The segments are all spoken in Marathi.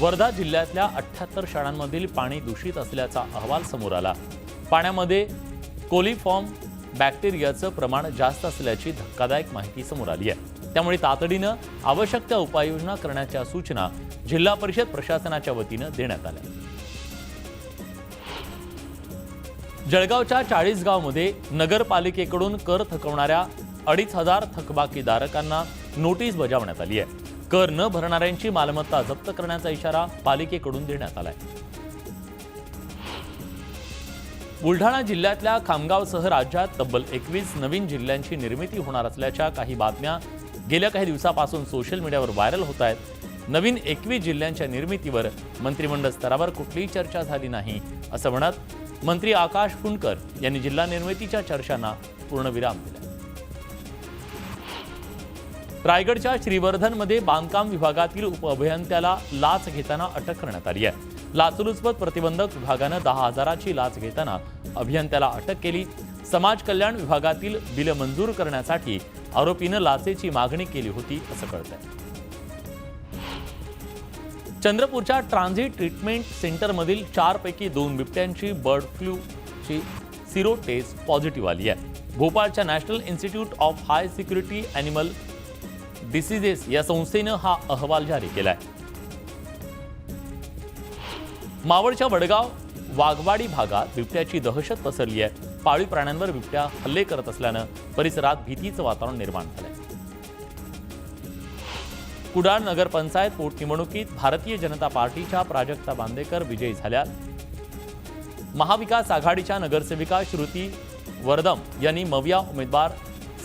वर्धा जिल्ह्यातल्या 78 शाळांमधील पाणी दूषित असल्याचा अहवाल समोर आला। पाण्यामध्ये कोलिफॉर्म बॅक्टेरियाचं प्रमाण जास्त असल्याची धक्कादायक माहिती समोर आली आहे। त्यामुळे तातडीनं आवश्यक त्या उपाययोजना करण्याच्या सूचना जिल्हा परिषद प्रशासनाच्या वतीनं देण्यात आल्या। जळगावच्या 40 गावमध्ये नगरपालिकेकडून कर थकवणाऱ्या 2500 थकबाकीदारकांना नोटीस बजावण्यात आली आहे। कर न भरणाऱ्यांची मालमत्ता जप्त करण्याचा इशारा पालिकेकडून देण्यात आलाय। बुलढाणा जिल्ह्यातल्या खामगावसह राज्यात तब्बल 21 नवीन जिल्ह्यांची निर्मिती होणार असल्याच्या काही बातम्या गेल्या काही दिवसापासून सोशल मीडियावर व्हायरल होत आहेत। नवीन 21 जिल्ह्यांच्या निर्मितीवर मंत्रिमंडळ स्तरावर कुठलीही चर्चा झाली नाही असं म्हणत मंत्री आकाश फुंडकर यांनी जिल्हा निर्मितीच्या चर्चांना पूर्णविराम दिला। रायगडच्या श्रीवर्धनमध्ये बांधकाम विभागातील उपअभियंत्याला लाच घेताना अटक करण्यात आली आहे। लाचलुचपत प्रतिबंधक विभागानं 10,000ची लाच घेताना अभियंत्याला अटक केली। समाज कल्याण विभागातील बिल मंजूर करण्यासाठी आरोपीनं लाचेची मागणी केली होती असं कळतंय। चंद्रपूरच्या ट्रान्झिट ट्रीटमेंट सेंटरमधील 4 पैकी 2 बिबट्यांची बर्ड फ्लूची सिरो टेस्ट पॉझिटिव्ह आली आहे। भोपाळच्या national institute of high security animal diseases या संस्थेनं हा अहवाल जारी केलाय। मावळच्या वडगाव वाघवाडी भागात बिबट्याची दहशत पसरली आहे। पाळीव प्राण्यांवर बिबट्या हल्ले करत असल्यानं परिसरात भीतीचं वातावरण निर्माण झालंय। कुडाळ नगरपंचायत पोटनिवडणुकीत भारतीय जनता पार्टीच्या प्राजक्ता बांदेकर विजयी झाल्या। महाविकास आघाडीच्या नगरसेविका श्रुती वर्दम यांनी मविया उमेदवार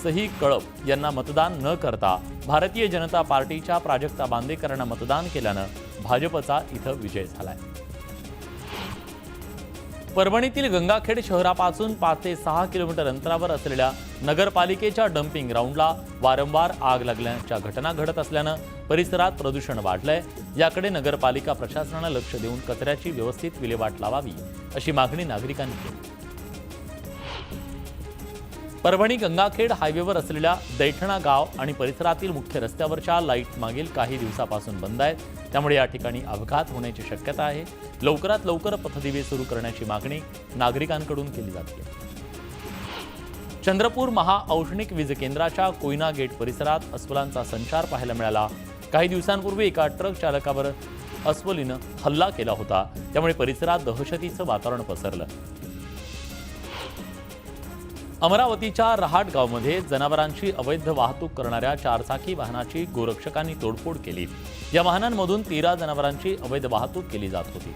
सही कळप यांना मतदान न करता भारतीय जनता पार्टीच्या प्राजक्ता बांदेकरांना मतदान केल्यानं भाजपचा इथं विजय झालाय। परभणीतील गंगाखेड शहरापासून 5 ते 6 किलोमीटर अंतरावर असलेल्या नगरपालिकेच्या डम्पिंग ग्राउंडला वारंवार आग लागल्याच्या घटना घडत असल्यानं परिसरात प्रदूषण वाढलंय। याकडे नगरपालिका प्रशासनानं लक्ष देऊन कचऱ्याची व्यवस्थित विल्हेवाट लावावी अशी मागणी नागरिकांनी केली। परभणी गंगाखेड हायवेवर असलेल्या दैठणा गाव आणि परिसरातील मुख्य रस्त्यावरच्या लाईट मागील काही दिवसापासून बंद आहेत। त्यामुळे या ठिकाणी अपघात होण्याची शक्यता आहे। लवकरात लवकर पथदिवे सुरू करण्याची मागणी नागरिकांकडून केली जाते। चंद्रपूर महाऔष्णिक वीज केंद्राच्या कोयना गेट परिसरात अस्वलांचा संचार पाहायला मिळाला। काही दिवसांपूर्वी एका ट्रक चालकावर अस्वलीनं हल्ला केला होता। त्यामुळे परिसरात दहशतीचं वातावरण पसरलं। अमरावतीच्या रहाट गावमध्ये जनावरांची अवैध वाहतूक करणाऱ्या 4 चाकी वाहनाची गोरक्षकांनी तोडफोड केली। या वाहनांमधून 13 जनावरांची अवैध वाहतूक केली जात होती।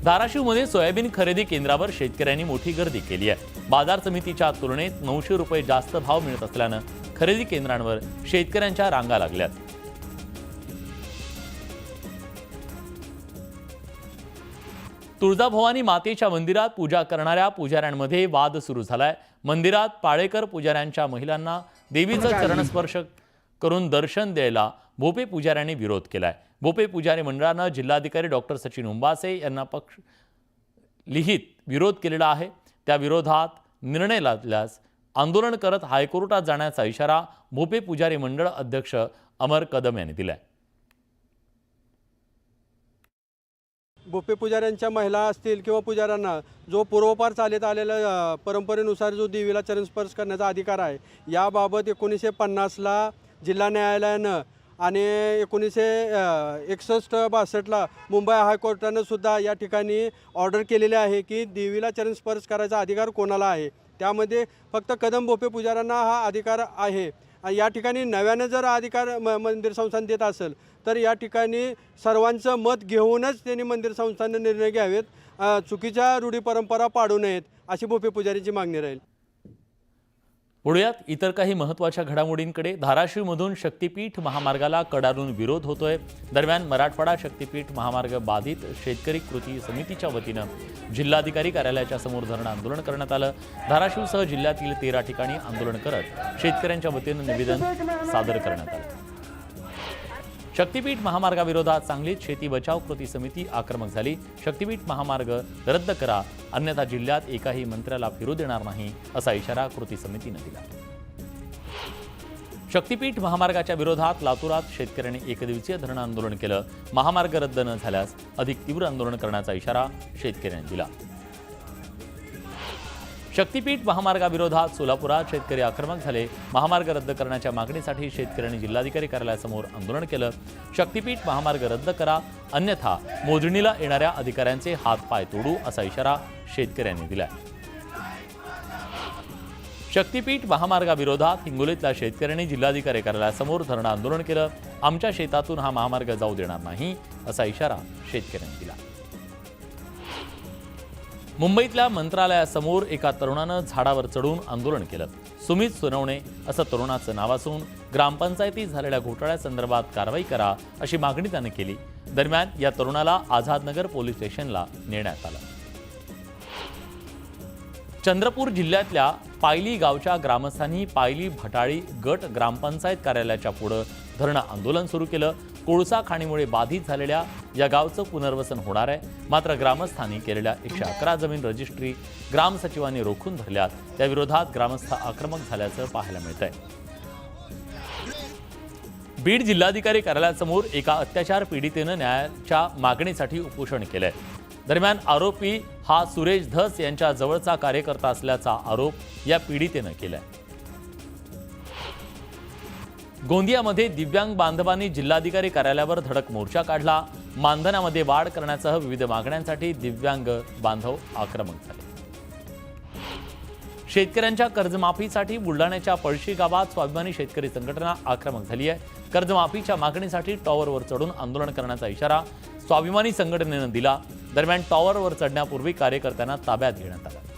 धाराशिवमध्ये सोयाबीन खरेदी केंद्रावर शेतकऱ्यांनी मोठी गर्दी केली आहे। बाजार समितीच्या तुलनेत 900 रुपये जास्त भाव मिळत असल्यानं खरेदी केंद्रांवर शेतकऱ्यांच्या रांगा लागल्यात। तुळजाभवानी मातेच्या मंदिरात पूजा करणाऱ्या पुजाऱ्यांमध्ये वाद सुरू झालाय। मंदिरात पाळेकर पुजाऱ्यांच्या महिलांना देवीचं चरणस्पर्श करून दर्शन द्यायला भोपे पुजाऱ्यांनी विरोध केलाय। भोपे पुजारी मंडळानं जिल्हाधिकारी डॉक्टर सचिन उंबासे यांना पक्ष लिहित विरोध केलेला आहे। त्या विरोधात निर्णय लादल्यास आंदोलन करत हायकोर्टात जाण्याचा इशारा भोपे पुजारी मंडळ अध्यक्ष अमर कदम यांनी दिलाय। भोपे पुजाऱ्यांच्या महिला असतील किंवा पुजाऱ्यांना जो पूर्वपार चालत आलेल्या परंपरेनुसार जो देवीला चरणस्पर्श करण्याचा अधिकार आहे, याबाबत 1950ला जिल्हा न्यायालयानं आणि 1961-62ला मुंबई हायकोर्टानं सुद्धा या ठिकाणी ऑर्डर केलेले आहे की देवीला चरणस्पर्श करायचा अधिकार कोणाला आहे। त्यामध्ये फक्त कदम भोपे पुजाऱ्यांना हा अधिकार आहे। या ठिकाणी नव्यानं जर अधिकार मंदिर संस्थान देत असेल तर या ठिकाणी सर्वांचं मत घेऊनच त्यांनी मंदिर संस्थानं निर्णय घ्यावेत। चुकीच्या रूढी परंपरा पाडू नयेत अशी भोपे पुजारीची मागणी राहील। पुण्यात इतर काही महत्त्वाच्या घडामोडींकडे धाराशिवमधून शक्तीपीठ महामार्गाला कडाडून विरोध होतोय। दरम्यान मराठवाडा शक्तीपीठ महामार्ग बाधित शेतकरी कृती समितीच्या वतीनं जिल्हाधिकारी कार्यालयाच्या समोर धरणं आंदोलन करण्यात आलं। धाराशिवसह जिल्ह्यातील 13 ठिकाणी आंदोलन करत शेतकऱ्यांच्या वतीनं निवेदन सादर करण्यात आलं। शक्तीपीठ महामार्गाविरोधात सांगलीत शेती बचाव कृती समिती आक्रमक झाली। शक्तीपीठ महामार्ग रद्द करा, अन्यथा जिल्ह्यात एकाही मंत्र्याला फिरू देणार नाही असा इशारा कृती समितीने दिला। शक्तीपीठ महामार्गाच्या विरोधात लातूरात शेतकऱ्यांनी एकदिवसीय धरणं आंदोलन केलं. महामार्ग रद्द न झाल्यास अधिक तीव्र आंदोलन करण्याचा इशारा शेतकऱ्यांनी दिला. शक्तीपीठ महामार्गाविरोधात सोलापुरात शेतकरी आक्रमक झाले. महामार्ग रद्द करण्याच्या मागणीसाठी शेतकऱ्यांनी जिल्हाधिकारी कार्यालयासमोर आंदोलन केलं. शक्तीपीठ महामार्ग रद्द करा, अन्यथा मोजणीला येणाऱ्या अधिकाऱ्यांचे हातपाय तोडू असा इशारा शेतकऱ्यांनी दिला. शक्तीपीठ महामार्गाविरोधात हिंगोलीतल्या शेतकऱ्यांनी जिल्हाधिकारी कार्यालयासमोर धरणं आंदोलन केलं. आमच्या शेतातून हा महामार्ग जाऊ देणार नाही असा इशारा शेतकऱ्यांनी दिला. मुंबईतल्या मंत्रालयासमोर एका तरुणानं झाडावर चढून आंदोलन केलं. सुमित सोनवणे असं तरुणाचं नाव असून ग्रामपंचायतीत झालेल्या घोटाळ्यासंदर्भात कारवाई करा अशी मागणी त्यानं केली. दरम्यान या तरुणाला आझादनगर पोलीस स्टेशनला नेण्यात आलं. चंद्रपूर जिल्ह्यातल्या पायली गावच्या ग्रामस्थांनी पायली भटाळी गट ग्रामपंचायत कार्यालयाच्या पुढे धरणं आंदोलन सुरू केलं. कोळसा खाणीमुळे बाधित झालेल्या या गावचं पुनर्वसन होणार आहे. मात्र ग्रामस्थांनी केलेल्या 111 जमीन रजिस्ट्री ग्रामसचिवांनी रोखून धरल्यात. त्याविरोधात ग्रामस्थ आक्रमक झाल्याचं पाहायला मिळतंय. बीड जिल्हाधिकारी कार्यालयासमोर एका अत्याचार पीडितेनं न्यायाच्या मागणीसाठी उपोषण केलंय. दरम्यान आरोपी हा सुरेश धस यांच्या जवळचा कार्यकर्ता असल्याचा आरोप या पीडितेनं केलाय. गोंदियामध्ये दिव्यांग बांधवांनी जिल्हाधिकारी कार्यालयावर धडक मोर्चा काढला. मानधनामध्ये वाढ करण्यासह विविध मागण्यांसाठी दिव्यांग बांधव आक्रमक झाले. शेतकऱ्यांच्या कर्जमाफीसाठी बुलढाण्याच्या पळशी गावात स्वाभिमानी शेतकरी संघटना आक्रमक झाली आहे. कर्जमाफीच्या मागणीसाठी टॉवरवर चढून आंदोलन करण्याचा इशारा स्वाभिमानी संघटनेनं दिला. दरम्यान टॉवरवर चढण्यापूर्वी कार्यकर्त्यांना ताब्यात घेण्यात आलं.